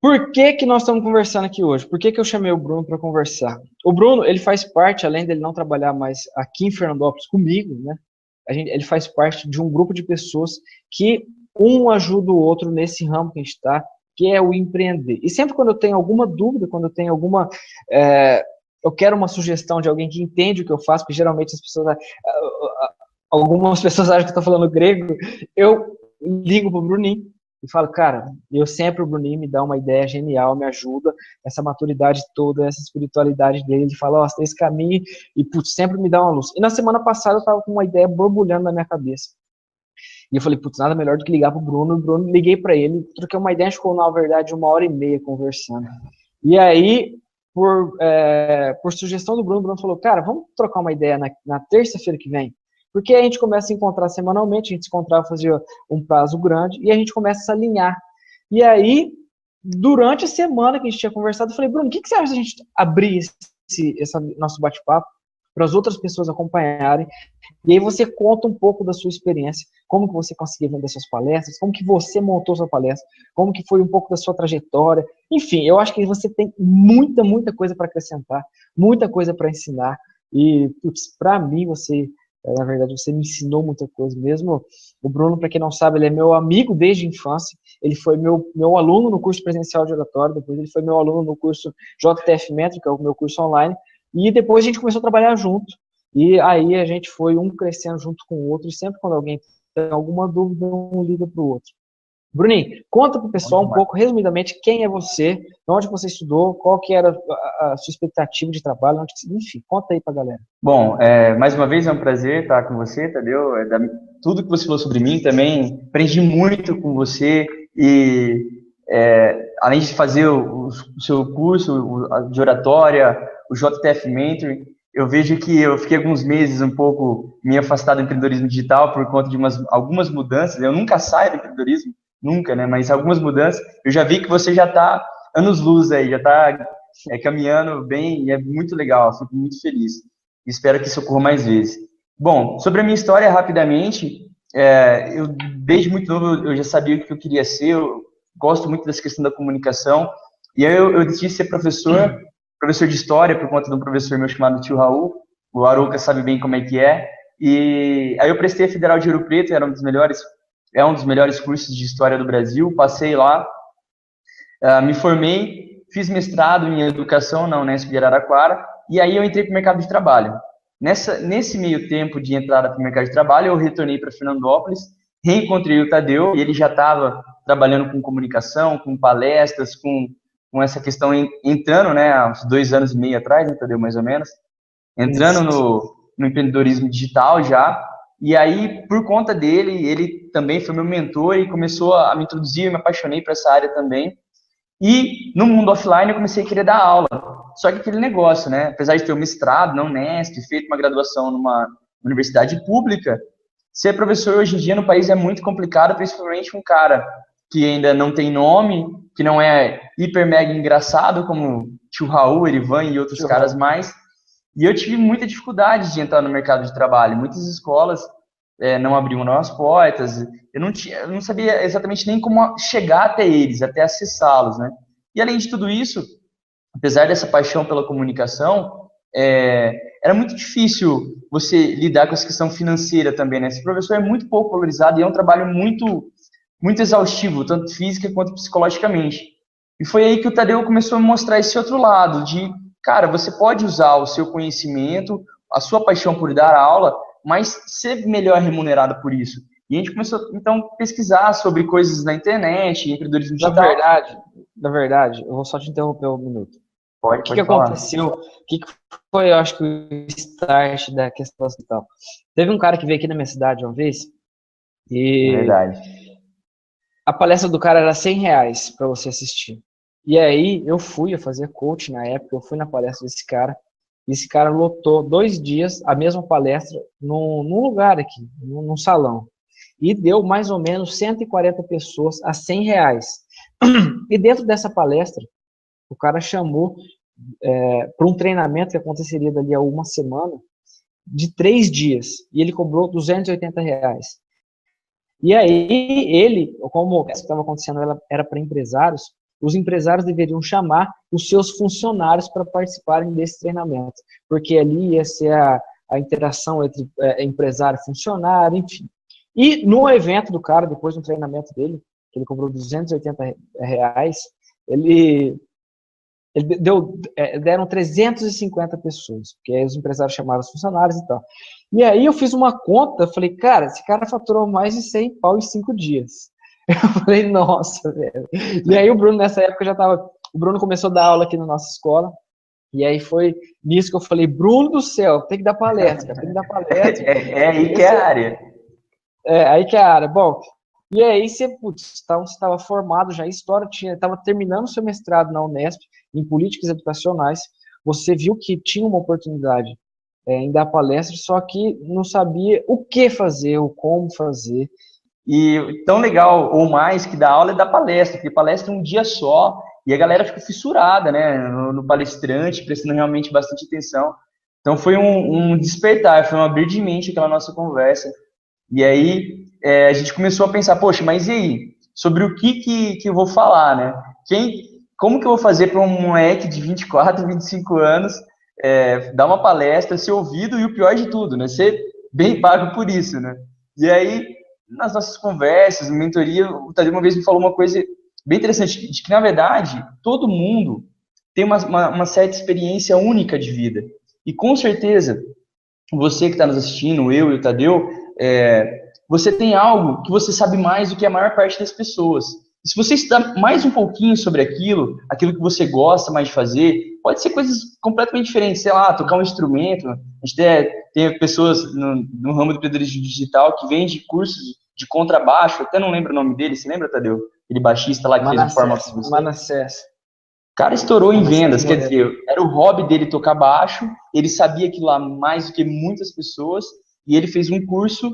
Por que que nós estamos conversando aqui hoje? Por que que eu chamei o Bruno para conversar? O Bruno, ele faz parte, além dele não trabalhar mais aqui em Fernandópolis comigo, né? Ele faz parte de um grupo de pessoas que um ajuda o outro nesse ramo que a gente está, que é o empreender. E sempre quando eu tenho alguma dúvida, quando eu tenho alguma... eu quero uma sugestão de alguém que entende o que eu faço, porque geralmente as pessoas... algumas pessoas acham que eu estou falando grego, eu ligo para o Bruninho e falo, cara, eu sempre, o Bruninho me dá uma ideia genial, me ajuda, essa maturidade toda, essa espiritualidade dele, ele fala, ó, tem esse caminho, e putz, sempre me dá uma luz. E na semana passada eu tava com uma ideia borbulhando na minha cabeça. E eu falei, putz, nada melhor do que ligar pro Bruno, o Bruno, liguei para ele, troquei uma ideia, a gente ficou, na verdade, 1h30 conversando. E aí, por sugestão do Bruno, o Bruno falou, cara, vamos trocar uma ideia na terça-feira que vem? Porque a gente começa a se encontrar semanalmente, a gente se encontrava, fazia um prazo grande, e a gente começa a se alinhar. E aí, durante a semana que a gente tinha conversado, eu falei, Bruno, o que você acha de a gente abrir esse nosso bate-papo para as outras pessoas acompanharem? E aí você conta um pouco da sua experiência, como que você conseguiu vender suas palestras, como que você montou sua palestra, como que foi um pouco da sua trajetória. Enfim, eu acho que você tem muita, muita coisa para acrescentar, muita coisa para ensinar. E, putz, para mim, na verdade, você me ensinou muita coisa mesmo. O Bruno, para quem não sabe, ele é meu amigo desde a infância. Ele foi meu aluno no curso presencial de oratório, depois ele foi meu aluno no curso JTF Métrica, que é o meu curso online. E depois a gente começou a trabalhar junto. E aí a gente foi um crescendo junto com o outro, e sempre quando alguém tem alguma dúvida, um liga para o outro. Bruninho, conta para o Bom pessoal um demais. pouco, resumidamente, quem é você, onde você estudou, qual que era a sua expectativa de trabalho, enfim, conta aí para a galera. Bom, mais uma vez é um prazer estar com você, Tadeu. Tudo que você falou sobre mim também, aprendi muito com você e além de fazer o seu curso de oratória, o JTF Mentoring, eu vejo que eu fiquei alguns meses um pouco me afastado do empreendedorismo digital por conta de algumas mudanças. Eu nunca saio do empreendedorismo, nunca, né? Mas algumas mudanças. Eu já vi que você já está anos-luz aí, já está caminhando bem e é muito legal. Fico muito feliz. Espero que isso ocorra mais vezes. Bom, sobre a minha história, rapidamente, eu desde muito novo eu já sabia o que eu queria ser, eu gosto muito dessa questão da comunicação, e aí eu decidi ser professor de história, por conta de um professor meu chamado Tio Raul, o Arouca sabe bem como é, e aí eu prestei a Federal de Ouro Preto, é um dos melhores cursos de história do Brasil, passei lá, me formei, fiz mestrado em educação na Unesp de Araraquara, e aí eu entrei para o mercado de trabalho. Nesse meio tempo de entrada para o mercado de trabalho, eu retornei para Fernandópolis, reencontrei o Tadeu, e ele já estava trabalhando com comunicação, com palestras, com essa questão entrando, né, há uns 2 anos e meio atrás, né, Tadeu, mais ou menos, entrando Isso. no empreendedorismo digital já, e aí, por conta dele, ele também foi meu mentor e começou a me introduzir, eu me apaixonei por essa área também, e no mundo offline eu comecei a querer dar aula. Só que aquele negócio, né? Apesar de ter um mestrado na Unesp, feito uma graduação numa universidade pública, ser professor hoje em dia no país é muito complicado, principalmente um cara que ainda não tem nome, que não é hiper mega engraçado, como tio Raul, Erivan e outros Tio caras Raul. mais. E eu tive muita dificuldade de entrar no mercado de trabalho. Muitas escolas não abriam novas portas. Eu não sabia exatamente nem como chegar até eles, até acessá-los, né? E além de tudo isso, apesar dessa paixão pela comunicação, era muito difícil você lidar com essa questão financeira também, né? Esse professor é muito pouco valorizado e é um trabalho muito exaustivo, tanto física quanto psicologicamente. E foi aí que o Tadeu começou a me mostrar esse outro lado de, cara, você pode usar o seu conhecimento, a sua paixão por dar aula, mas ser melhor remunerado por isso. E a gente começou, então, a pesquisar sobre coisas na internet, empreendedorismo Na digital. verdade, na verdade, eu vou só te interromper um minuto. O que Pode falar. aconteceu? O que foi, eu acho que o start da questão e tal? Teve um cara que veio aqui na minha cidade uma vez É e verdade. a palestra do cara era R$ 100 para você assistir. E aí eu fui, fazer coach na época, eu fui na palestra desse cara, e esse cara lotou 2 dias a mesma palestra num lugar aqui, num salão. E deu mais ou menos 140 pessoas a R$ 100. E dentro dessa palestra, o cara chamou para um treinamento que aconteceria dali a uma semana, de 3 dias, e ele cobrou R$ 280. E aí, ele, como isso estava acontecendo, era para empresários, os empresários deveriam chamar os seus funcionários para participarem desse treinamento, porque ali ia ser a interação entre empresário e funcionário, enfim. E no evento do cara, depois do treinamento dele, que ele cobrou R$280, deram 350 pessoas, porque aí os empresários chamaram os funcionários e tal. E aí eu fiz uma conta, falei, cara, esse cara faturou mais de 100 pau em 5 dias. Eu falei, nossa, velho. E aí o Bruno, nessa época, o Bruno começou a dar aula aqui na nossa escola, e aí foi nisso que eu falei, Bruno do céu, tem que dar palestra, cara, tem que dar palestra. Aí que é a área. Aí que é a área. Bom, e aí você estava formado já em história, estava terminando seu mestrado na Unesp, em políticas educacionais, você viu que tinha uma oportunidade em dar palestra, só que não sabia o que fazer, o como fazer. E tão legal, ou mais, que dar aula é dar palestra, porque palestra é um dia só, e a galera fica fissurada, né, no palestrante, prestando realmente bastante atenção. Então foi um despertar, foi um abrir de mente aquela nossa conversa. E aí a gente começou a pensar, poxa, mas e aí? Sobre o que eu vou falar, né? Como que eu vou fazer para um moleque de 24, 25 anos dar uma palestra, ser ouvido e o pior de tudo, né? Ser bem pago por isso, né? E aí, nas nossas conversas, mentoria, o Tadeu uma vez me falou uma coisa bem interessante, de que, na verdade, todo mundo tem uma certa experiência única de vida. E, com certeza, você que está nos assistindo, eu e o Tadeu, você tem algo que você sabe mais do que a maior parte das pessoas. E se você estudar mais um pouquinho sobre aquilo que você gosta mais de fazer, pode ser coisas completamente diferentes, sei lá, tocar um instrumento. A gente tem pessoas no ramo do empreendedorismo digital que vende cursos de contrabaixo, até não lembro o nome dele, você lembra, Tadeu? Aquele baixista lá que fez a forma com você. Manassés. O cara estourou em vendas, quer dizer, era o hobby dele tocar baixo, ele sabia aquilo lá mais do que muitas pessoas, e ele fez um curso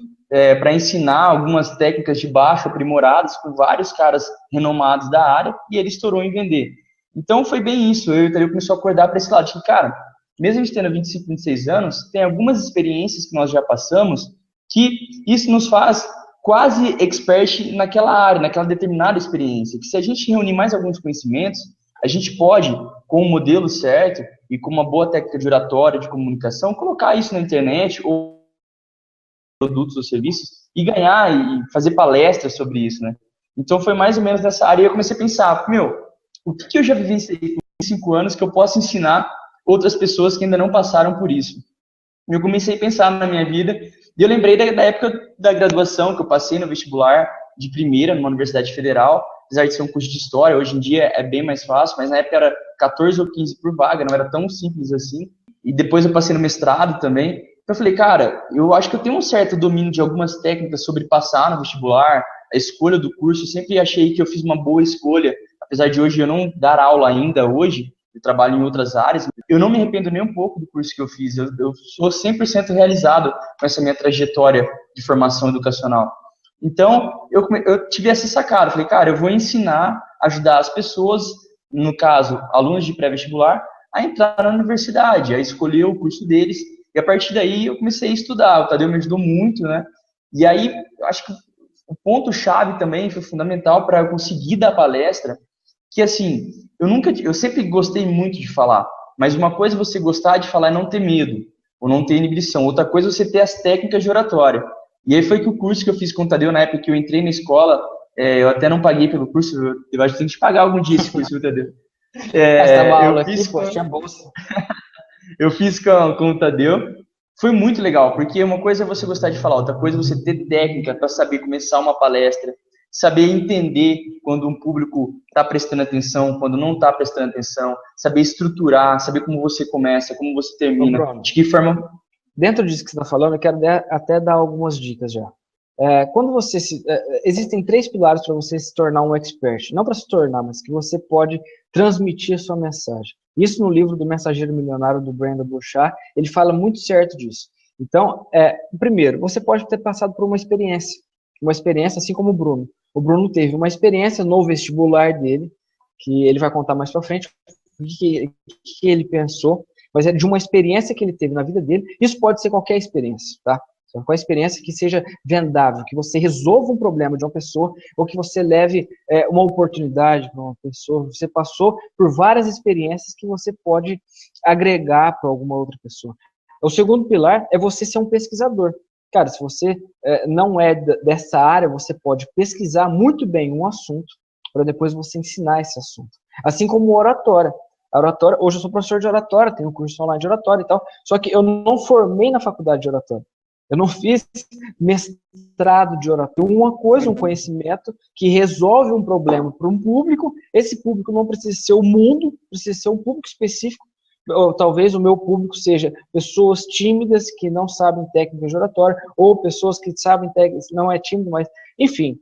para ensinar algumas técnicas de baixo aprimoradas com vários caras renomados da área, e ele estourou em vender. Então foi bem isso, eu e o Tadeu começou a acordar para esse lado, de que, cara, mesmo a gente tendo 25, 26 anos, tem algumas experiências que nós já passamos, que isso nos faz quase expert naquela área, naquela determinada experiência, que se a gente reunir mais alguns conhecimentos, a gente pode, com o modelo certo e com uma boa técnica de oratória, de comunicação, colocar isso na internet ou produtos ou serviços e ganhar e fazer palestras sobre isso, né? Então foi mais ou menos nessa área e eu comecei a pensar, o que eu já vivenciei com 5 anos que eu posso ensinar outras pessoas que ainda não passaram por isso? E eu comecei a pensar na minha vida e eu lembrei da época da graduação que eu passei no vestibular de primeira numa universidade federal, apesar de ser um curso de história, hoje em dia é bem mais fácil, mas na época era 14 ou 15 por vaga, não era tão simples assim. E depois eu passei no mestrado também. Então eu falei, cara, eu acho que eu tenho um certo domínio de algumas técnicas sobre passar no vestibular, a escolha do curso. Eu sempre achei que eu fiz uma boa escolha, apesar de hoje eu não dar aula ainda hoje, eu trabalho em outras áreas. Eu não me arrependo nem um pouco do curso que eu fiz, eu sou 100% realizado com essa minha trajetória de formação educacional. Então, eu tive essa sacada, falei, cara, eu vou ensinar, ajudar as pessoas, no caso, alunos de pré-vestibular, a entrar na universidade, a escolher o curso deles, e a partir daí eu comecei a estudar, o Tadeu me ajudou muito, né? E aí, eu acho que o ponto-chave também foi fundamental para eu conseguir dar palestra, que assim, eu sempre gostei muito de falar, mas uma coisa é você gostar de falar e não ter medo, ou não ter inibição, outra coisa é você ter as técnicas de oratória. E aí foi que o curso que eu fiz com o Tadeu, na época que eu entrei na escola, eu até não paguei pelo curso, eu acho que tem que pagar algum dia esse curso, Tadeu. Eu fiz com o Tadeu, foi muito legal, porque uma coisa é você gostar de falar, outra coisa é você ter técnica para saber começar uma palestra, saber entender quando um público está prestando atenção, quando não está prestando atenção, saber estruturar, saber como você começa, como você termina, de que forma... Dentro disso que você está falando, eu quero até dar algumas dicas já. Quando você existem 3 pilares para você se tornar um expert. Não para se tornar, mas que você pode transmitir a sua mensagem. Isso no livro do Mensageiro Milionário, do Brandon Burchard, ele fala muito certo disso. Então, primeiro, você pode ter passado por uma experiência assim como o Bruno. O Bruno teve uma experiência no vestibular dele, que ele vai contar mais para frente, o que ele pensou, mas é de uma experiência que ele teve na vida dele. Isso pode ser qualquer experiência, tá? Qual a experiência que seja vendável, que você resolva um problema de uma pessoa ou que você leve uma oportunidade para uma pessoa. Você passou por várias experiências que você pode agregar para alguma outra pessoa. O segundo pilar é você ser um pesquisador. Cara, se você não é dessa área, você pode pesquisar muito bem um assunto para depois você ensinar esse assunto. Assim como oratória. A oratória, hoje eu sou professor de oratória, tenho um curso online de oratória e tal, só que eu não formei na faculdade de oratória. Eu não fiz mestrado de oratória. Uma coisa, um conhecimento que resolve um problema para um público. Esse público não precisa ser o mundo, precisa ser um público específico. Ou talvez o meu público seja pessoas tímidas que não sabem técnica de oratória, ou pessoas que sabem técnica, não é tímido, mas... Enfim,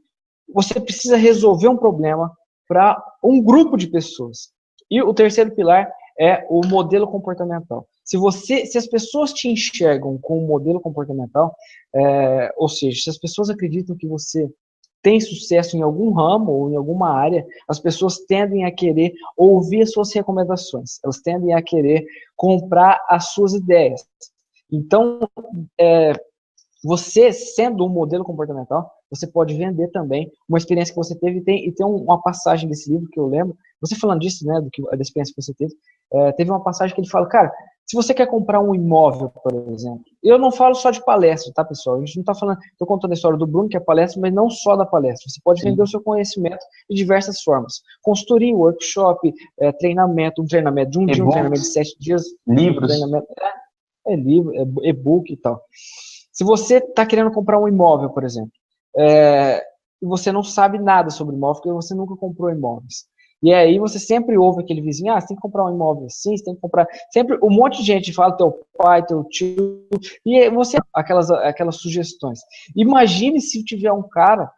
você precisa resolver um problema para um grupo de pessoas. E o terceiro pilar é o modelo comportamental. Se as pessoas te enxergam com um modelo comportamental, ou seja, se as pessoas acreditam que você tem sucesso em algum ramo ou em alguma área, as pessoas tendem a querer ouvir as suas recomendações, elas tendem a querer comprar as suas ideias. Então, você sendo um modelo comportamental, você pode vender também uma experiência que você teve, e tem uma passagem desse livro que eu lembro, você falando disso, né, da experiência que você teve, teve uma passagem que ele fala, cara, se você quer comprar um imóvel, por exemplo, eu não falo só de palestra, tá, pessoal? A gente não tá falando, tô contando a história do Bruno, que é palestra, mas não só da palestra. Você pode vender o seu conhecimento de diversas formas. Consultoria, workshop, treinamento, um treinamento de um dia, um treinamento de 7 dias. Livros. Livro, e-book e tal. Se você está querendo comprar um imóvel, por exemplo, e você não sabe nada sobre imóvel, porque você nunca comprou imóveis. E aí você sempre ouve aquele vizinho, você tem que comprar um imóvel assim, você tem que comprar... Sempre um monte de gente fala, teu pai, teu tio, e você... Aquelas sugestões. Imagine se tiver um cara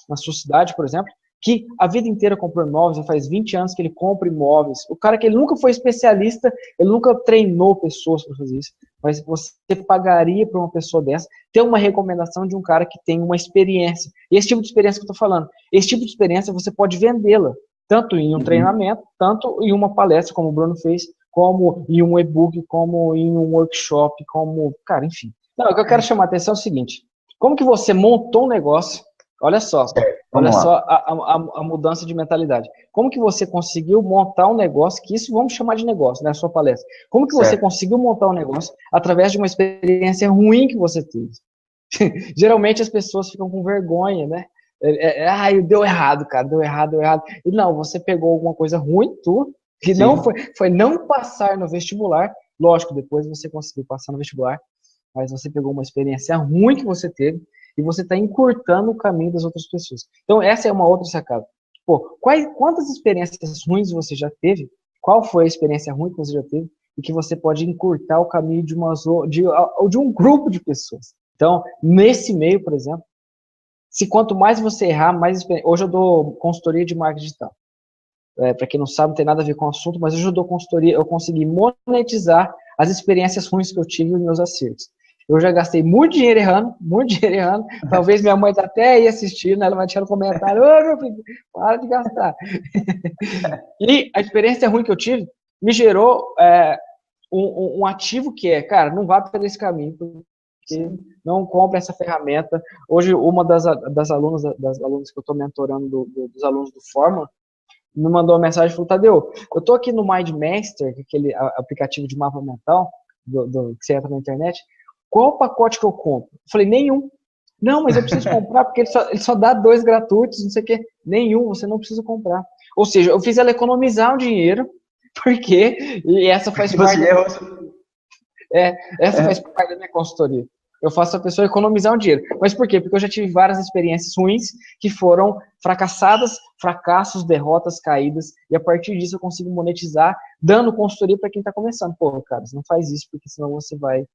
na sua cidade, por exemplo, que a vida inteira comprou imóveis, já faz 20 anos que ele compra imóveis. O cara que ele nunca foi especialista, ele nunca treinou pessoas para fazer isso, mas você pagaria para uma pessoa dessa ter uma recomendação de um cara que tem uma experiência. E esse tipo de experiência que eu estou falando, esse tipo de experiência você pode vendê-la, tanto em um treinamento, tanto em uma palestra, como o Bruno fez, como em um e-book, como em um workshop, como... Cara, enfim. Não, o que eu quero chamar a atenção é o seguinte, como que você montou um negócio, olha só a mudança de mentalidade. Como que você conseguiu montar um negócio, que isso vamos chamar de negócio, né, a sua palestra. Como que você conseguiu montar um negócio através de uma experiência ruim que você teve? Geralmente as pessoas ficam com vergonha, né? Deu errado, cara, deu errado. E não, você pegou alguma coisa ruim, que não foi não passar no vestibular. Lógico, depois você conseguiu passar no vestibular, mas você pegou uma experiência ruim que você teve e você está encurtando o caminho das outras pessoas. Então, essa é uma outra sacada. Pô, quantas experiências ruins você já teve? Qual foi a experiência ruim que você já teve? E que você pode encurtar o caminho de um grupo de pessoas. Então, nesse meio, por exemplo, se quanto mais você errar, mais experiência... Hoje eu dou consultoria de marketing digital. Para quem não sabe, não tem nada a ver com o assunto, mas hoje eu dou consultoria, eu consegui monetizar as experiências ruins que eu tive e os meus acertos. Eu já gastei muito dinheiro errando. Talvez minha mãe tá até aí assistindo, ela vai deixar no comentário, ô meu filho, para de gastar. E a experiência ruim que eu tive me gerou um ativo que cara, não vá por esse caminho, porque não compre essa ferramenta. Hoje, uma das alunas que eu estou mentorando, dos alunos do Forma, me mandou uma mensagem e falou, Tadeu, eu estou aqui no MindMaster, aquele aplicativo de mapa mental, que você entra na internet, qual pacote que eu compro? Eu falei, nenhum. Não, mas eu preciso comprar, porque ele só dá 2 gratuitos, não sei o quê. Nenhum, você não precisa comprar. Ou seja, eu fiz ela economizar um dinheiro, e essa faz parte... Essa faz parte da minha consultoria. Eu faço a pessoa economizar um dinheiro. Mas por quê? Porque eu já tive várias experiências ruins que foram fracassadas, fracassos, derrotas, caídas, e a partir disso eu consigo monetizar, dando consultoria para quem está começando. Pô, cara, você não faz isso, porque senão você vai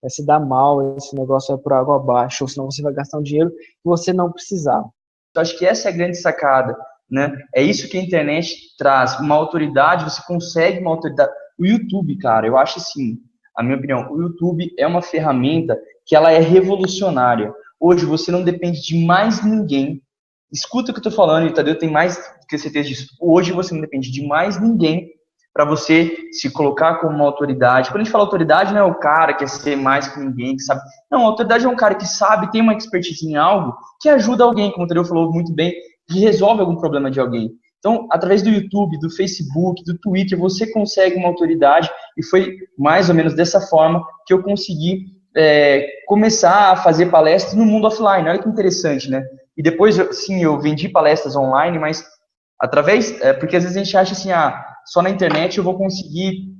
se dar mal, esse negócio vai por água abaixo, ou senão você vai gastar um dinheiro que você não precisava. Eu acho que essa é a grande sacada, né? É isso que a internet traz, uma autoridade, você consegue uma autoridade. O YouTube, cara, eu acho assim, a minha opinião, o YouTube é uma ferramenta que ela é revolucionária. Hoje você não depende de mais ninguém. Escuta o que eu tô falando, e Tadeu tem mais que certeza disso. Hoje você não depende de mais ninguém para você se colocar como uma autoridade. Quando a gente fala autoridade, não é o cara que quer ser mais que ninguém, que sabe. Não, a autoridade é um cara que sabe, tem uma expertise em algo, que ajuda alguém, como o Tadeu falou muito bem, que resolve algum problema de alguém. Então, através do YouTube, do Facebook, do Twitter, você consegue uma autoridade, e foi mais ou menos dessa forma que eu consegui começar a fazer palestras no mundo offline. Olha que interessante, né? E depois, sim, eu vendi palestras online, mas através, porque às vezes a gente acha assim, só na internet eu vou conseguir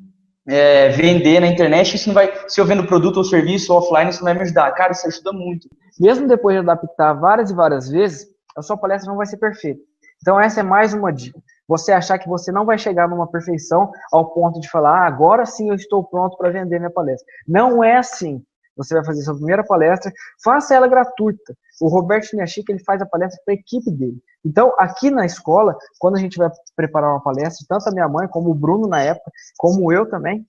vender na internet, isso não vai, se eu vendo produto ou serviço offline, isso não vai me ajudar. Cara, isso ajuda muito. Mesmo depois de adaptar várias e várias vezes, a sua palestra não vai ser perfeita. Então essa é mais uma dica. Você achar que você não vai chegar numa perfeição ao ponto de falar, agora sim eu estou pronto para vender minha palestra. Não é assim. Você vai fazer sua primeira palestra, faça ela gratuita. O Roberto Chiniachik, ele faz a palestra para a equipe dele. Então, aqui na escola, quando a gente vai preparar uma palestra, tanto a minha mãe, como o Bruno na época, como eu também,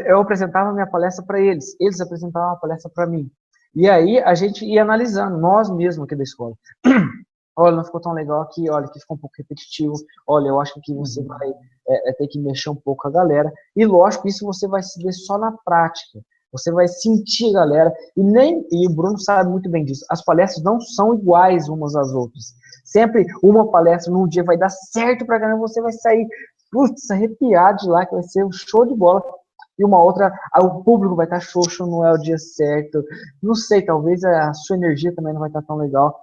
eu apresentava a minha palestra para eles. Eles apresentavam a palestra para mim. E aí, a gente ia analisando, nós mesmos aqui da escola. Olha, não ficou tão legal aqui, olha, aqui ficou um pouco repetitivo, olha, eu acho que você vai ter que mexer um pouco com a galera. E lógico, isso você vai se ver só na prática. Você vai sentir, galera, e o Bruno sabe muito bem disso, as palestras não são iguais umas às outras. Sempre uma palestra num dia vai dar certo pra caramba, você vai sair, putz, arrepiado de lá, que vai ser um show de bola. E uma outra, o público vai estar xoxo, não é o dia certo. Não sei, talvez a sua energia também não vai estar tão legal.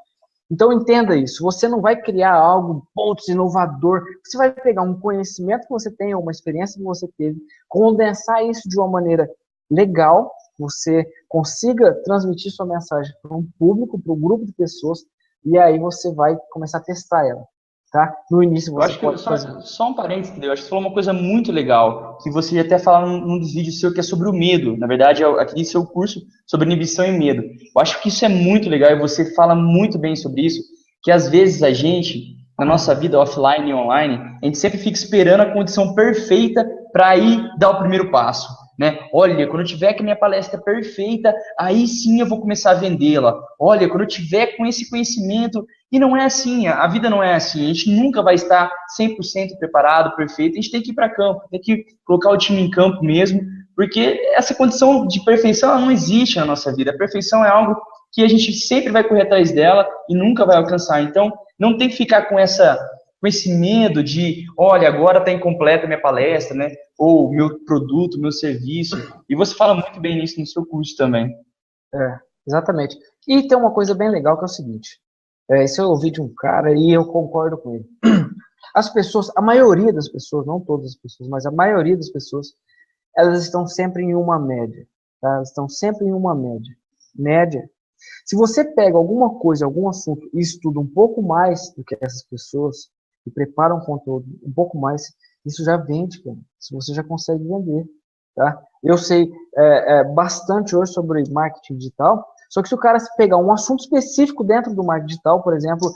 Então entenda isso, você não vai criar algo putz, inovador, você vai pegar um conhecimento que você tem, ou uma experiência que você teve, condensar isso de uma maneira legal, você consiga transmitir sua mensagem para um público, para um grupo de pessoas, e aí você vai começar a testar ela, tá? No início você pode fazer... Só um parênteses, entendeu? Acho que você falou uma coisa muito legal, que você ia até falar num dos vídeos seu, que é sobre o medo. Na verdade, aquele seu curso sobre inibição e medo. Eu acho que isso é muito legal, e você fala muito bem sobre isso, que às vezes a gente, na nossa vida offline e online, a gente sempre fica esperando a condição perfeita para ir dar o primeiro passo. Né? Olha, quando eu tiver com a minha palestra perfeita, aí sim eu vou começar a vendê-la. Olha, quando eu tiver com esse conhecimento... E não é assim, a vida não é assim. A gente nunca vai estar 100% preparado, perfeito. A gente tem que ir para campo, tem que colocar o time em campo mesmo, porque essa condição de perfeição ela não existe na nossa vida. A perfeição é algo que a gente sempre vai correr atrás dela e nunca vai alcançar. Então, não tem que ficar com esse medo de, olha, agora está incompleta a minha palestra, né? Ou meu produto, meu serviço. E você fala muito bem nisso no seu curso também. Exatamente. E tem uma coisa bem legal que é o seguinte. Isso eu ouvi de um cara e eu concordo com ele. As pessoas, a maioria das pessoas, não todas as pessoas, mas a maioria das pessoas, elas estão sempre em uma média. Tá? Elas estão sempre em uma média. Média. Se você pega alguma coisa, algum assunto e estuda um pouco mais do que essas pessoas, e prepara um conteúdo um pouco mais, isso já vende, cara. Isso você já consegue vender. Tá? Eu sei bastante hoje sobre marketing digital, só que se o cara pegar um assunto específico dentro do marketing digital, por exemplo,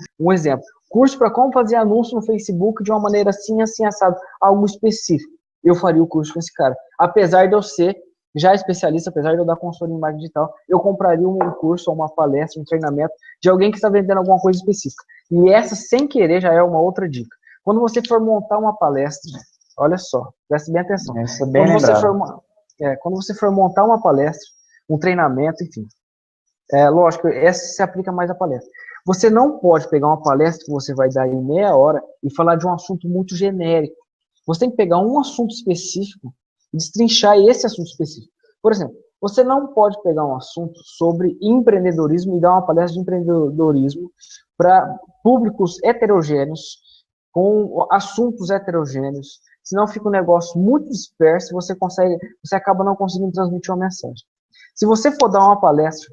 curso para como fazer anúncio no Facebook de uma maneira assim, assim, assado, algo específico, eu faria o curso com esse cara. Apesar de eu ser já especialista, apesar de eu dar consultoria em marketing digital, eu compraria um curso ou uma palestra, um treinamento de alguém que está vendendo alguma coisa específica. E essa, sem querer, já é uma outra dica. Quando você for montar uma palestra, olha só, preste bem atenção. Quando você for montar uma palestra, um treinamento, enfim, lógico, essa se aplica mais à palestra. Você não pode pegar uma palestra que você vai dar em meia hora e falar de um assunto muito genérico. Você tem que pegar um assunto específico e destrinchar esse assunto específico. Por exemplo, você não pode pegar um assunto sobre empreendedorismo e dar uma palestra de empreendedorismo para públicos heterogêneos, com assuntos heterogêneos, senão fica um negócio muito disperso e você acaba não conseguindo transmitir uma mensagem. Se você for dar uma palestra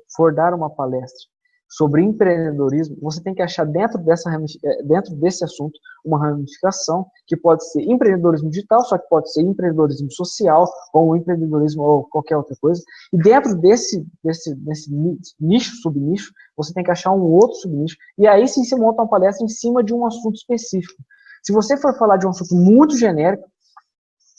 sobre empreendedorismo, você tem que achar dentro desse assunto uma ramificação que pode ser empreendedorismo digital, só que pode ser empreendedorismo social, ou empreendedorismo ou qualquer outra coisa. E dentro desse nicho, subnicho, você tem que achar um outro subnicho. E aí sim você monta uma palestra em cima de um assunto específico. Se você for falar de um assunto muito genérico,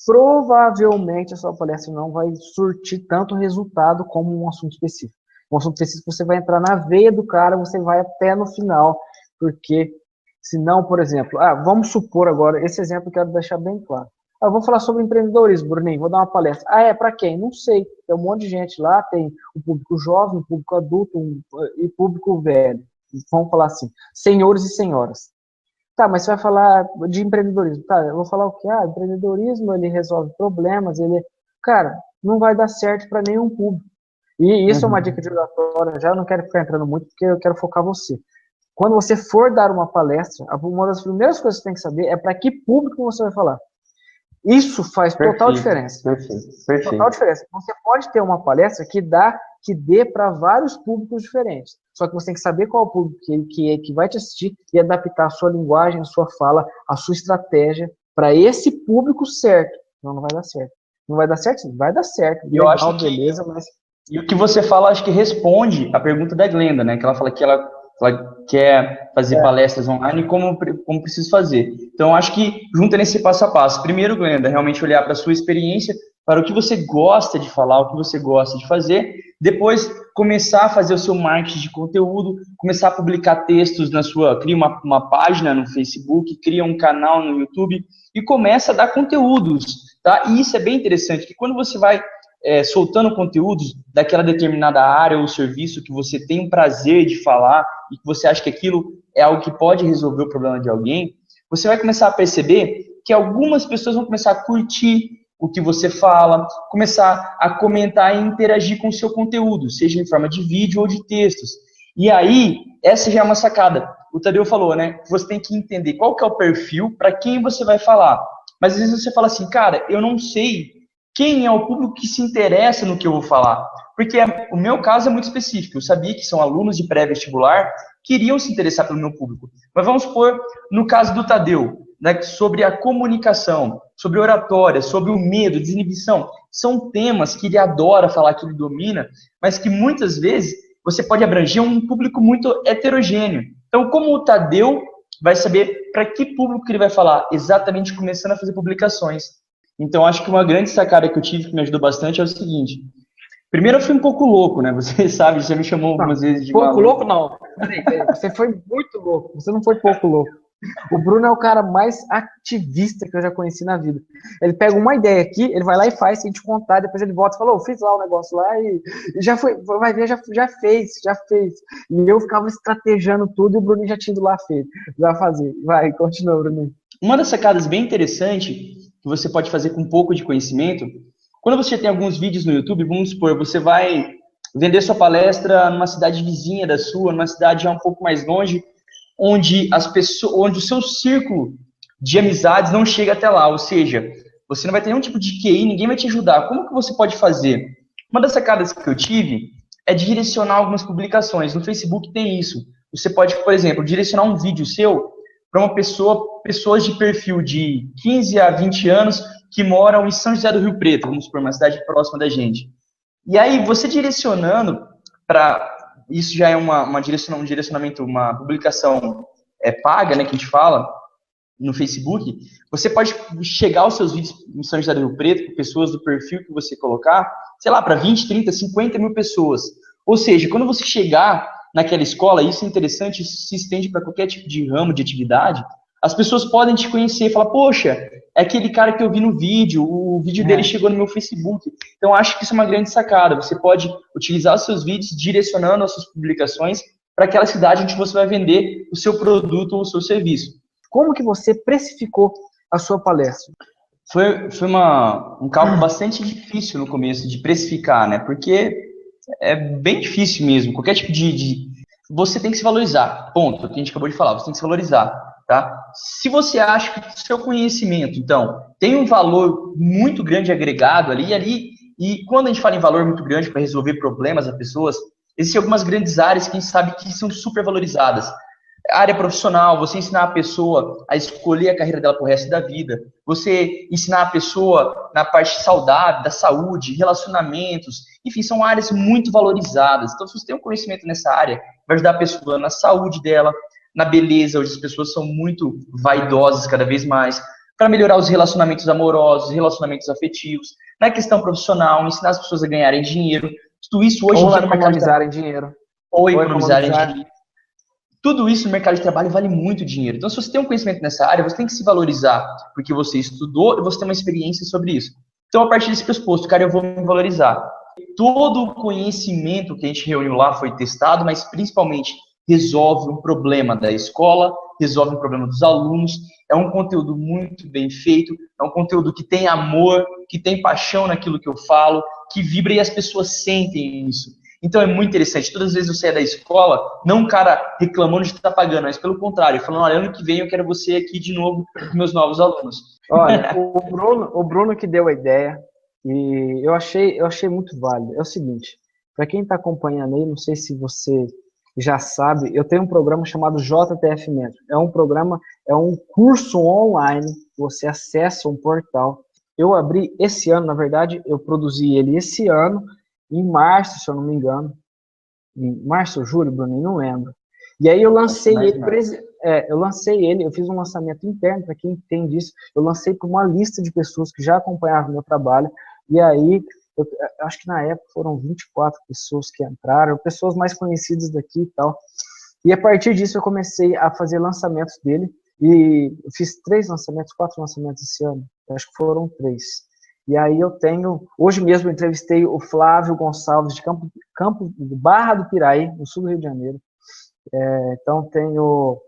provavelmente a sua palestra não vai surtir tanto resultado como um assunto específico. Um assunto específico você vai entrar na veia do cara, você vai até no final, porque senão, por exemplo, vamos supor agora, esse exemplo eu quero deixar bem claro. Eu vou falar sobre empreendedorismo, Bruninho, vou dar uma palestra. Ah, é para quem? Não sei. Tem um monte de gente lá, tem um público jovem, um público adulto e público velho. Vamos falar assim, senhores e senhoras. Tá, mas você vai falar de empreendedorismo. Tá, eu vou falar o quê? Ah, empreendedorismo, ele resolve problemas, ele... Cara, não vai dar certo para nenhum público. E isso é uma dica de oratória, já eu não quero ficar entrando muito, porque eu quero focar você. Quando você for dar uma palestra, uma das primeiras coisas que você tem que saber é para que público você vai falar. Isso faz total diferença. Perfeito. Total diferença. Você pode ter uma palestra que dê para vários públicos diferentes. Só que você tem que saber qual é o público que vai te assistir e adaptar a sua linguagem, a sua fala, a sua estratégia para esse público certo. Não vai dar certo. Não vai dar certo? Sim, vai dar certo. Eu acho que, beleza, mas... E o que você fala, acho que responde a pergunta da Glenda, né? Que ela fala que ela quer fazer palestras online, como precisa fazer. Então, acho que junta nesse passo a passo. Primeiro, Glenda, realmente olhar para a sua experiência, para o que você gosta de falar, o que você gosta de fazer. Depois, começar a fazer o seu marketing de conteúdo, começar a publicar textos na sua... Cria uma página no Facebook, cria um canal no YouTube e começa a dar conteúdos, tá? E isso é bem interessante, que quando você vai soltando conteúdos daquela determinada área ou serviço que você tem um prazer de falar e que você acha que aquilo é algo que pode resolver o problema de alguém, você vai começar a perceber que algumas pessoas vão começar a curtir o que você fala, começar a comentar e interagir com o seu conteúdo, seja em forma de vídeo ou de textos. E aí, essa já é uma sacada. O Tadeu falou, né? Você tem que entender qual que é o perfil para quem você vai falar. Mas às vezes você fala assim, cara, eu não sei quem é o público que se interessa no que eu vou falar. Porque o meu caso é muito específico. Eu sabia que são alunos de pré-vestibular que iriam se interessar pelo meu público. Mas vamos supor, no caso do Tadeu, né, sobre a comunicação, sobre oratória, sobre o medo, desinibição. São temas que ele adora falar, que ele domina, mas que muitas vezes você pode abranger um público muito heterogêneo. Então, como o Tadeu vai saber para que público que ele vai falar? Exatamente começando a fazer publicações. Então, acho que uma grande sacada que eu tive, que me ajudou bastante, é o seguinte. Primeiro, eu fui um pouco louco, né? Você sabe, você me chamou algumas vezes de pouco louco, não. Peraí, você foi muito louco. Você não foi pouco louco. O Bruno é o cara mais ativista que eu já conheci na vida. Ele pega uma ideia aqui, ele vai lá e faz, sem te contar, depois ele volta e fala, fiz lá o negócio lá e já foi, vai ver, já fez. E eu ficava estrategando tudo e o Bruno já tinha ido lá feito. Já fazer. Vai, continua, Bruno. Uma das sacadas bem interessantes que você pode fazer com um pouco de conhecimento, quando você tem alguns vídeos no YouTube, vamos supor, você vai vender sua palestra numa cidade vizinha da sua, numa cidade já um pouco mais longe, onde o seu círculo de amizades não chega até lá, ou seja, você não vai ter nenhum tipo de QI, ninguém vai te ajudar. Como que você pode fazer? Uma das sacadas que eu tive é direcionar algumas publicações. No Facebook tem isso. Você pode, por exemplo, direcionar um vídeo seu para uma pessoas de perfil de 15 a 20 anos que moram em São José do Rio Preto, vamos supor, uma cidade próxima da gente. E aí, você direcionando para... Isso já é um direcionamento, uma publicação paga, né, que a gente fala, no Facebook. Você pode chegar aos seus vídeos em São José do Rio Preto, com pessoas do perfil que você colocar, sei lá, para 20, 30, 50 mil pessoas. Ou seja, quando você chegar naquela escola, isso é interessante, isso se estende para qualquer tipo de ramo de atividade, as pessoas podem te conhecer e falar, poxa, é aquele cara que eu vi no vídeo, o vídeo dele chegou no meu Facebook. Então, acho que isso é uma grande sacada. Você pode utilizar os seus vídeos direcionando as suas publicações para aquela cidade onde você vai vender o seu produto ou o seu serviço. Como que você precificou a sua palestra? Foi um cálculo bastante difícil no começo de precificar, né? Porque é bem difícil mesmo. Qualquer tipo de... Você tem que se valorizar. Ponto. O que a gente acabou de falar. Você tem que se valorizar. Tá? Se você acha que o seu conhecimento, então, tem um valor muito grande agregado ali, e quando a gente fala em valor muito grande para resolver problemas das pessoas, existem algumas grandes áreas que a gente sabe que são super valorizadas. A área profissional, você ensinar a pessoa a escolher a carreira dela pro resto da vida, você ensinar a pessoa na parte saudável, da saúde, relacionamentos, enfim, são áreas muito valorizadas. Então, se você tem um conhecimento nessa área, vai ajudar a pessoa na saúde dela, na beleza, hoje as pessoas são muito vaidosas cada vez mais, para melhorar os relacionamentos amorosos, relacionamentos afetivos, na questão profissional, ensinar as pessoas a ganharem dinheiro, tudo isso hoje em dia no mercado economizarem dinheiro. Ou economizarem dinheiro. Tudo isso no mercado de trabalho vale muito dinheiro. Então, se você tem um conhecimento nessa área, você tem que se valorizar, porque você estudou e você tem uma experiência sobre isso. Então, a partir desse pressuposto, cara, eu vou me valorizar. Todo o conhecimento que a gente reuniu lá foi testado, mas principalmente resolve um problema da escola, resolve um problema dos alunos. É um conteúdo muito bem feito, é um conteúdo que tem amor, que tem paixão naquilo que eu falo, que vibra e as pessoas sentem isso. Então é muito interessante. Todas as vezes eu saio da escola, não um cara reclamando de estar pagando, mas pelo contrário, falando, olha, ano que vem eu quero você aqui de novo com meus novos alunos. Olha, o Bruno que deu a ideia, e eu achei muito válido. É o seguinte, para quem está acompanhando aí, não sei se você já sabe, eu tenho um programa chamado JTF Mentor. É um programa, é um curso online, você acessa um portal. Eu abri esse ano, na verdade, eu produzi ele esse ano, em março, se eu não me engano. Em março ou julho, Bruno, não lembro. E aí eu lancei ele, eu fiz um lançamento interno, para quem entende isso, eu lancei para uma lista de pessoas que já acompanhavam o meu trabalho, e aí, eu acho que na época foram 24 pessoas que entraram, pessoas mais conhecidas daqui e tal, e a partir disso eu comecei a fazer lançamentos dele, e eu fiz 4 lançamentos esse ano, acho que foram 3. E aí eu tenho, hoje mesmo eu entrevistei o Flávio Gonçalves de Barra do Piraí, no sul do Rio de Janeiro. Então tenho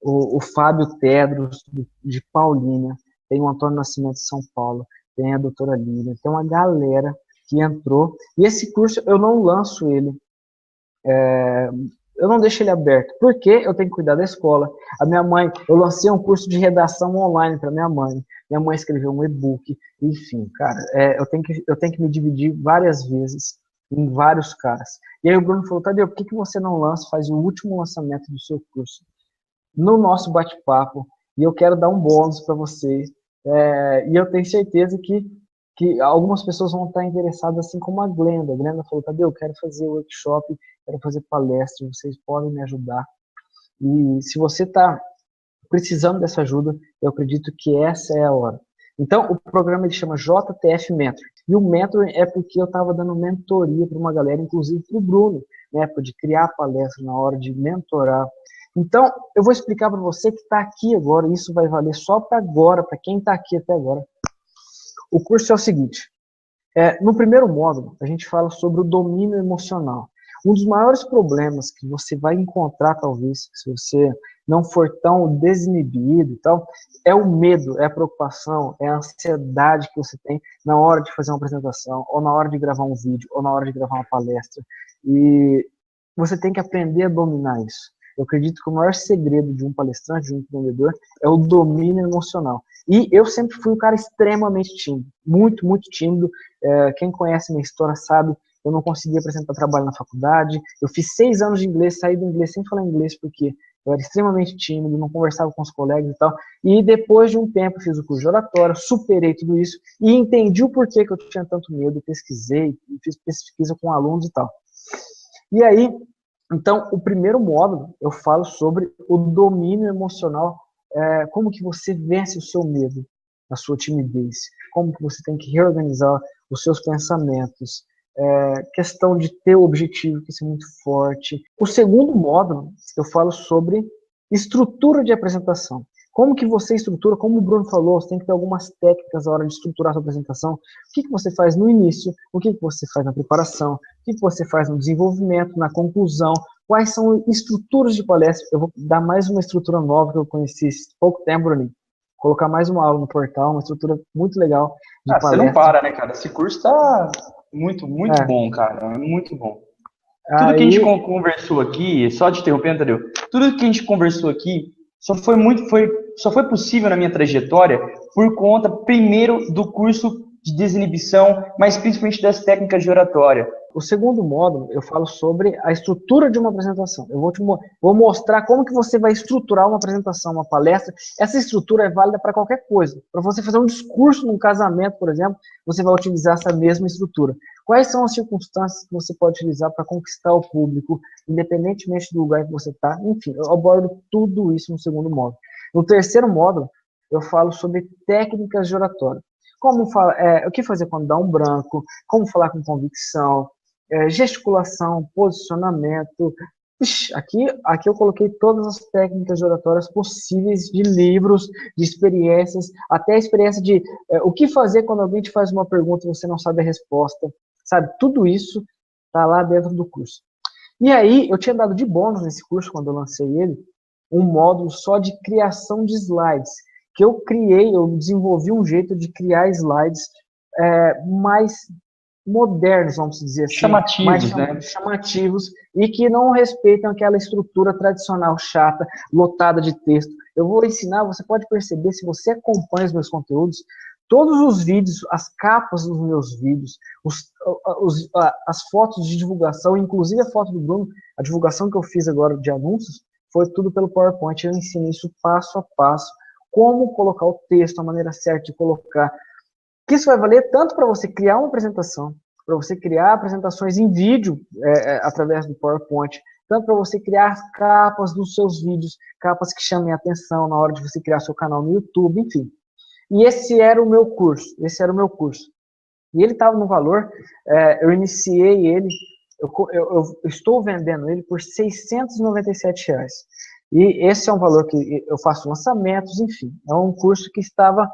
o Fábio Tedros de Paulínia, tem o Antônio Nascimento de São Paulo, tem a doutora Lília, tem uma galera que entrou. E esse curso eu não lanço ele, eu não deixo ele aberto, porque eu tenho que cuidar da escola. A minha mãe, eu lancei um curso de redação online para minha mãe. Minha mãe escreveu um e-book, enfim, cara, eu tenho que me dividir várias vezes em vários caras. E aí o Bruno falou, Tadeu, por que você não lança, faz o último lançamento do seu curso? No nosso bate-papo, e eu quero dar um bônus para você, e eu tenho certeza que algumas pessoas vão estar interessadas, assim como a Glenda. A Glenda falou, Tadeu, eu quero fazer workshop, quero fazer palestra, vocês podem me ajudar. E se você está precisando dessa ajuda, eu acredito que essa é a hora. Então, o programa ele chama JTF Mentor. E o Mentor é porque eu estava dando mentoria para uma galera, inclusive para o Bruno, na época de criar palestra, na hora de mentorar. Então, eu vou explicar para você que está aqui agora, e isso vai valer só para agora, para quem está aqui até agora. O curso é o seguinte, no primeiro módulo, a gente fala sobre o domínio emocional. Um dos maiores problemas que você vai encontrar, talvez, se você não for tão desinibido e tal, é o medo, é a preocupação, é a ansiedade que você tem na hora de fazer uma apresentação, ou na hora de gravar um vídeo, ou na hora de gravar uma palestra. E você tem que aprender a dominar isso. Eu acredito que o maior segredo de um palestrante, de um empreendedor, é o domínio emocional. E eu sempre fui um cara extremamente tímido, muito, muito tímido. Quem conhece minha história sabe, eu não conseguia apresentar trabalho na faculdade. Eu fiz 6 anos de inglês, saí do inglês sem falar inglês, porque eu era extremamente tímido, não conversava com os colegas e tal. E depois de um tempo, fiz o curso de oratória, superei tudo isso e entendi o porquê que eu tinha tanto medo, pesquisei, fiz pesquisa com alunos e tal. E aí, então, o primeiro módulo, eu falo sobre o domínio emocional, como que você vence o seu medo, a sua timidez, como que você tem que reorganizar os seus pensamentos, questão de ter o objetivo, que isso é muito forte. O segundo módulo, eu falo sobre estrutura de apresentação. Como que você estrutura, como o Bruno falou, você tem que ter algumas técnicas na hora de estruturar a sua apresentação. O que você faz no início, o que você faz na preparação, o que você faz no desenvolvimento, na conclusão, quais são estruturas de palestra. Eu vou dar mais uma estrutura nova que eu conheci há pouco tempo, Bruno. Colocar mais uma aula no portal, uma estrutura muito legal de palestra. Você não para, né, cara? Esse curso tá muito, muito bom, cara. É muito bom. Tudo que a gente conversou aqui, só te interrompendo, Tadeu, tudo que a gente conversou aqui só foi possível na minha trajetória por conta, primeiro, do curso de desinibição, mas principalmente das técnicas de oratória. O segundo módulo, eu falo sobre a estrutura de uma apresentação. Eu vou mostrar como que você vai estruturar uma apresentação, uma palestra. Essa estrutura é válida para qualquer coisa. Para você fazer um discurso num casamento, por exemplo, você vai utilizar essa mesma estrutura. Quais são as circunstâncias que você pode utilizar para conquistar o público, independentemente do lugar que você está? Enfim, eu abordo tudo isso no segundo módulo. No terceiro módulo, eu falo sobre técnicas de oratória. O que fazer quando dá um branco, como falar com convicção, gesticulação, posicionamento, Ixi, aqui eu coloquei todas as técnicas de oratórias possíveis, de livros, de experiências, até a experiência de o que fazer quando alguém te faz uma pergunta e você não sabe a resposta, sabe? Tudo isso tá lá dentro do curso. E aí, eu tinha dado de bônus nesse curso, quando eu lancei ele, um módulo só de criação de slides, que eu desenvolvi um jeito de criar slides mais modernos, vamos dizer assim, mais Chamativos, né? chamativos e que não respeitam aquela estrutura tradicional chata, lotada de texto. Eu vou ensinar, você pode perceber, se você acompanha os meus conteúdos, todos os vídeos, as capas dos meus vídeos, as fotos de divulgação, inclusive a foto do Bruno, a divulgação que eu fiz agora de anúncios, foi tudo pelo PowerPoint. Eu ensino isso passo a passo, como colocar o texto, a maneira certa de colocar, que isso vai valer tanto para você criar uma apresentação, para você criar apresentações em vídeo através do PowerPoint, tanto para você criar capas dos seus vídeos, capas que chamem a atenção na hora de você criar seu canal no YouTube, enfim. E esse era o meu curso, E ele estava no valor, eu iniciei ele, eu estou vendendo ele por R$ 697. E esse é um valor que eu faço lançamentos, enfim. É um curso que estava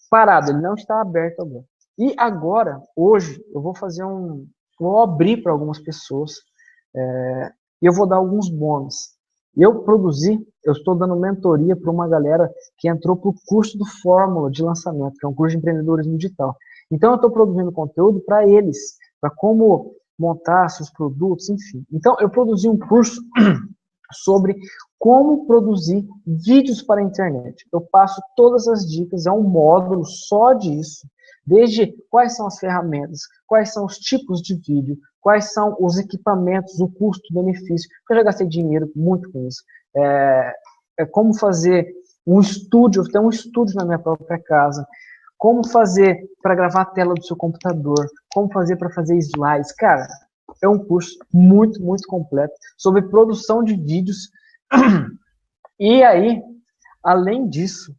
parado, ele não está aberto agora. E agora, hoje, eu vou fazer vou abrir para algumas pessoas e eu vou dar alguns bônus. Eu estou dando mentoria para uma galera que entrou para o curso do Fórmula de Lançamento, que é um curso de empreendedorismo digital. Então, eu estou produzindo conteúdo para eles, para como montar seus produtos, enfim. Então, eu produzi um curso sobre como produzir vídeos para a internet. Eu passo todas as dicas, é um módulo só disso, desde quais são as ferramentas, quais são os tipos de vídeo, quais são os equipamentos, o custo-benefício, porque eu já gastei dinheiro muito com isso. Como fazer um estúdio, eu tenho um estúdio na minha própria casa, como fazer para gravar a tela do seu computador, como fazer para fazer slides. Cara, é um curso muito, muito completo sobre produção de vídeos. E aí, além disso,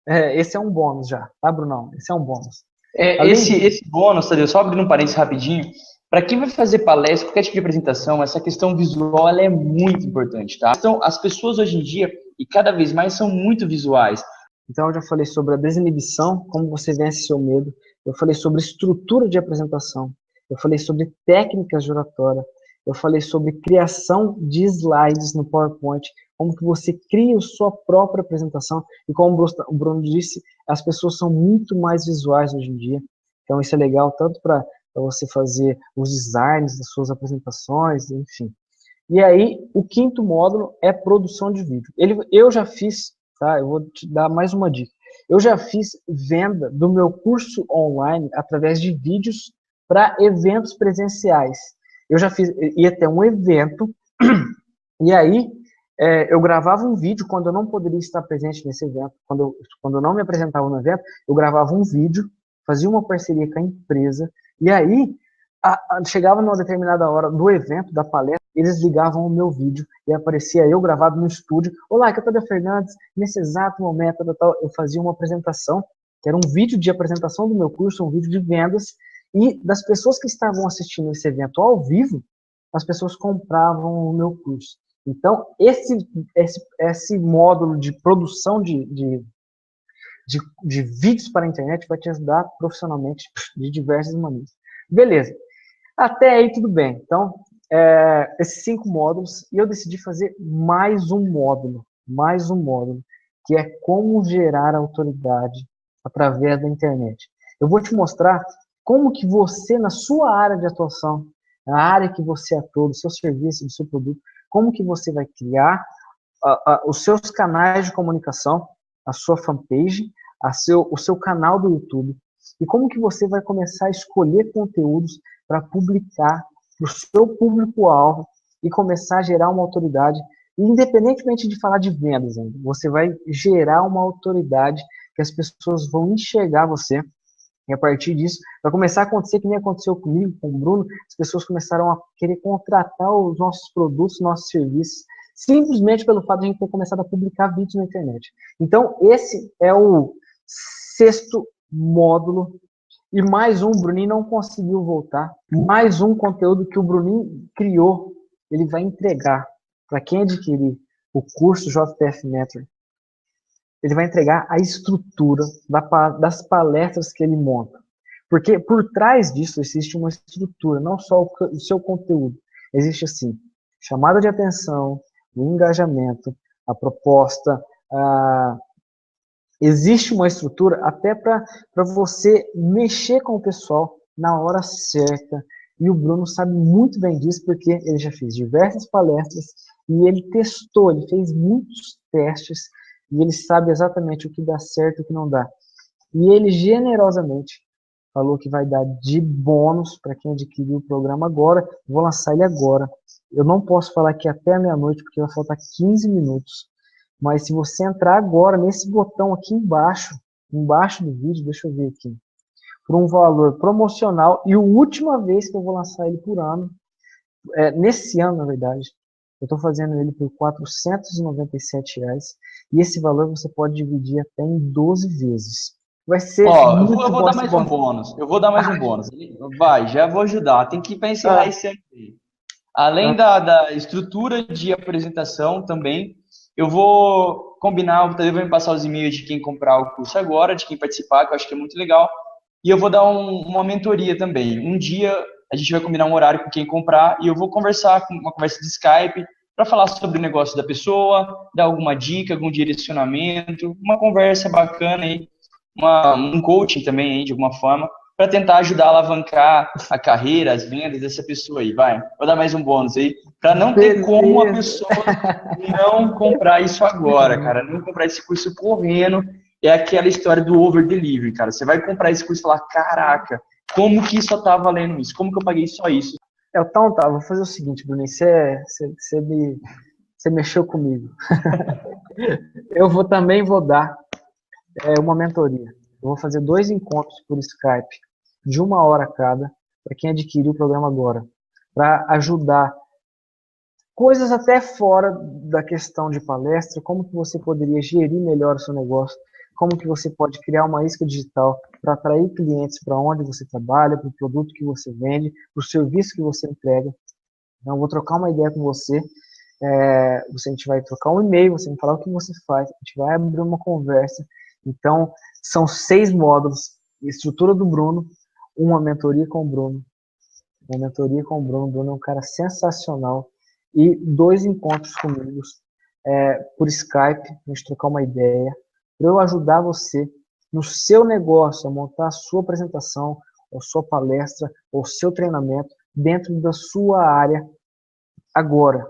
esse é um bônus já, tá, Brunão? Esse é um bônus. Esse bônus, Tadeu, só abrindo um parênteses rapidinho, para quem vai fazer palestra, qualquer tipo de apresentação, essa questão visual ela é muito importante, tá? Então, as pessoas hoje em dia, e cada vez mais, são muito visuais. Então, eu já falei sobre a desinibição, como você vence seu medo. Eu falei sobre estrutura de apresentação. Eu falei sobre técnicas de oratória. Eu falei sobre criação de slides no PowerPoint, como que você cria a sua própria apresentação. E como o Bruno disse, as pessoas são muito mais visuais hoje em dia. Então, isso é legal tanto para você fazer os designs das suas apresentações, enfim. E aí, o quinto módulo é produção de vídeo. Eu já fiz, tá? Eu vou te dar mais uma dica. Eu já fiz venda do meu curso online através de vídeos para eventos presenciais. Eu já fiz, ia ter um evento, e aí eu gravava um vídeo quando eu não poderia estar presente nesse evento, quando eu não me apresentava no evento, eu gravava um vídeo, fazia uma parceria com a empresa, e aí chegava numa determinada hora do evento, da palestra, eles ligavam o meu vídeo e aparecia eu gravado no estúdio. Olá, aqui é o Tadeu Fernandes. Nesse exato momento, eu fazia uma apresentação, que era um vídeo de apresentação do meu curso, um vídeo de vendas, e das pessoas que estavam assistindo esse evento ao vivo, as pessoas compravam o meu curso. Então, esse módulo de produção de vídeos para a internet vai te ajudar profissionalmente de diversas maneiras. Beleza. Até aí tudo bem. Então, esses 5 módulos, e eu decidi fazer mais um módulo, que é como gerar autoridade através da internet. Eu vou te mostrar como que você, na sua área de atuação, na área que você atua, do seu serviço, do seu produto, como que você vai criar os seus canais de comunicação, a sua fanpage, o seu canal do YouTube, e como que você vai começar a escolher conteúdos para publicar para o seu público-alvo e começar a gerar uma autoridade, independentemente de falar de vendas ainda, você vai gerar uma autoridade que as pessoas vão enxergar você, e a partir disso vai começar a acontecer que nem aconteceu comigo, com o Bruno, as pessoas começaram a querer contratar os nossos produtos, nossos serviços, simplesmente pelo fato de a gente ter começado a publicar vídeos na internet. Então, esse é o 6º módulo. E mais um, o Bruninho não conseguiu voltar. Mais um conteúdo que o Bruninho criou, ele vai entregar. para quem adquirir o curso JTF Mentor, ele vai entregar a estrutura das palestras que ele monta. Porque por trás disso existe uma estrutura, não só o seu conteúdo. Existe assim, chamada de atenção, o engajamento, a proposta, existe uma estrutura até para você mexer com o pessoal na hora certa. E o Bruno sabe muito bem disso, porque ele já fez diversas palestras e ele testou, ele fez muitos testes e ele sabe exatamente o que dá certo e o que não dá. E ele generosamente falou que vai dar de bônus para quem adquirir o programa agora. Vou lançar ele agora. Eu não posso falar aqui até a meia-noite, porque vai faltar 15 minutos. Mas se você entrar agora nesse botão aqui embaixo do vídeo, deixa eu ver aqui, por um valor promocional, e a última vez que eu vou lançar ele por ano, nesse ano, na verdade, eu estou fazendo ele por R$ 497, e esse valor você pode dividir até em 12 vezes. Vai ser muito eu vou bom dar mais um bônus. Eu vou dar mais um bônus. Vai, já vou ajudar. Tem que ir para encerrar esse ano aí. Além da estrutura de apresentação também, eu vou combinar, eu vou me passar os e-mails de quem comprar o curso agora, de quem participar, que eu acho que é muito legal. E eu vou dar uma mentoria também. Um dia a gente vai combinar um horário com quem comprar e eu vou conversar com uma conversa de Skype para falar sobre o negócio da pessoa, dar alguma dica, algum direcionamento, uma conversa bacana aí, um coaching também aí, de alguma forma, para tentar ajudar a alavancar a carreira, as vendas dessa pessoa aí. Vai, vou dar mais um bônus aí, para não ter como a pessoa não comprar isso agora, cara, não comprar esse curso correndo. É aquela história do over delivery, cara. Você vai comprar esse curso e falar, caraca, como que só tá valendo isso? Como que eu paguei só isso? Então tá, vou fazer o seguinte, Bruno, você mexeu comigo. Eu também vou dar uma mentoria. Eu vou fazer 2 encontros por Skype, de 1 hora cada, para quem adquirir o programa agora, para ajudar coisas até fora da questão de palestra, como que você poderia gerir melhor o seu negócio, como que você pode criar uma isca digital para atrair clientes para onde você trabalha, para o produto que você vende, para o serviço que você entrega. Então, eu vou trocar uma ideia com você. A gente vai trocar um e-mail, você vai falar o que você faz, a gente vai abrir uma conversa. Então, são 6 módulos, estrutura do Bruno, uma mentoria com o Bruno. Uma mentoria com o Bruno. O Bruno é um cara sensacional. E 2 encontros comigo por Skype, a gente trocar uma ideia, para eu ajudar você no seu negócio, a montar a sua apresentação, a sua palestra, ou seu treinamento dentro da sua área agora.